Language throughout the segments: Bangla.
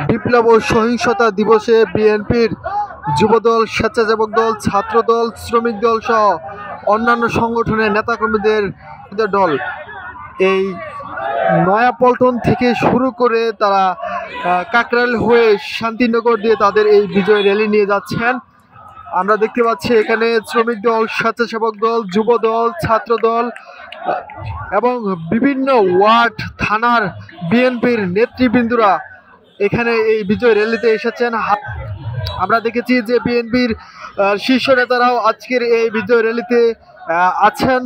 বিপ্লব ও সহিংসতা দিবসে বিএনপির যুবদল, স্বেচ্ছাসেবক দল, ছাত্র দল, শ্রমিক দল সহ অন্যান্য সংগঠনের নেতাকর্মীদের দল এই নয়াপল্টন থেকে শুরু করে তারা কাকরাইল হয়ে শান্তিনগর দিয়ে তাদের এই বিজয় র্যালি নিয়ে যাচ্ছেন। আমরা দেখতে পাচ্ছি এখানে শ্রমিক দল, স্বেচ্ছাসেবক দল, যুব দল, ছাত্র দল এবং বিভিন্ন ওয়ার্ড থানার বিএনপির নেতৃবৃন্দরা এখানে এই বিজয় র্যালিতে এসেছেন। আমরা দেখেছি যে বিএনপির শীর্ষ নেতারাও আজকের এই বিজয় র্যালিতে আছেন।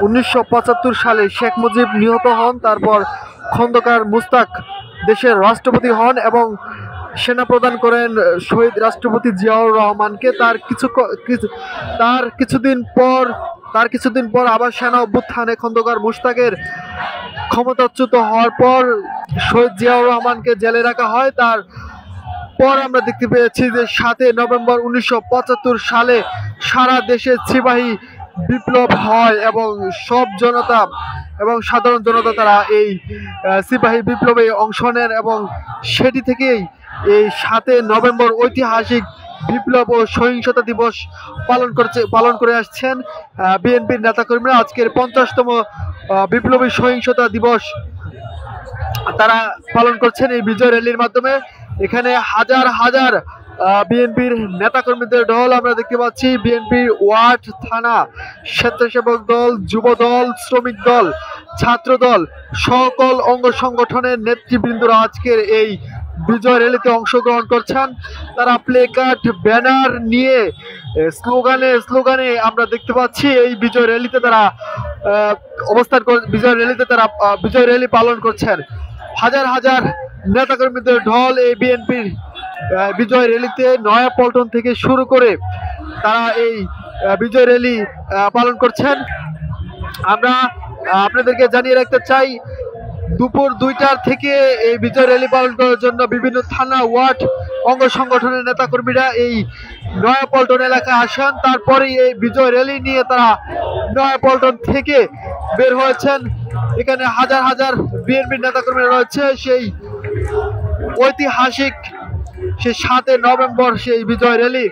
উনিশশো ৭৫ সালে শেখ মুজিব নিহত হন, তারপর খন্দকার মুস্তাক দেশের রাষ্ট্রপতি হন এবং সেনা প্রদান করেন শহীদ রাষ্ট্রপতি জিয়াউর রহমানকে। তার কিছুদিন পর আবার সেনা অভ্যুত্থানে খন্দকার মুস্তাকের ক্ষমতাচ্যুত হওয়ার পর শহীদ জিয়াউর রহমানকে জেলে রাখা হয়। তারপর আমরা দেখতে পেয়েছি যে ৭ নভেম্বর ১৯৭৫ সালে সারা দেশে সিপাহী বিপ্লব হয় এবং সব জনতা এবং সাধারণ জনতা তারা এই সিপাহী বিপ্লবে অংশ নেন এবং সেটি থেকেই এই ৭ নভেম্বর ঐতিহাসিক বিপ্লব ও সহিংসতা দিবস পালন করে আসছেন বিএনপির নেতাকর্মীরা। আজকের ৫০তম বিপ্লবী সহিংসতা দিবস তারা পালন করছেন এই বিজয় র্যালির মাধ্যমে। এখানে হাজার হাজার বিএনপির নেতাকর্মীদের ঢল আমরা দেখতে পাচ্ছি। বিএনপির ওয়ার্ড, থানা, স্বেচ্ছাসেবক দল, যুব দল, শ্রমিক দল, ছাত্র দল সকল অঙ্গ সংগঠনের নেতৃবৃন্দরা আজকের এই বিজয় র্যালিতে অংশগ্রহণ করছেন। তারা প্লে কার্ড, ব্যানার নিয়ে স্লোগানে আমরা দেখতে পাচ্ছি এই বিজয় র্যালিতে তারা বিজয় র্যালি পালন করছেন। হাজার হাজার নেতাকর্মীদের ঢল এই বিএনপির বিজয় র্যালিতে নয়াপল্টন থেকে শুরু করে তারা এই বিজয় র্যালি পালন করছেন। আমরা আপনাদেরকে জানিয়ে রাখতে চাই, দুপুর ২টার থেকে এই বিজয় র্যালি পালন করার জন্য বিভিন্ন থানা, ওয়ার্ড, অঙ্গ সংগঠনের নেতাকর্মীরা এই নয়াপল্টন এলাকায় আসেন। তারপরে এই বিজয় র্যালি নিয়ে তারা নয়াপল্টন থেকে বের হয়েছেন। এখানে হাজার হাজার বিএনপির নেতাকর্মীরা রয়েছে। সেই ঐতিহাসিক ৭ নভেম্বর সেই বিজয় র্যালি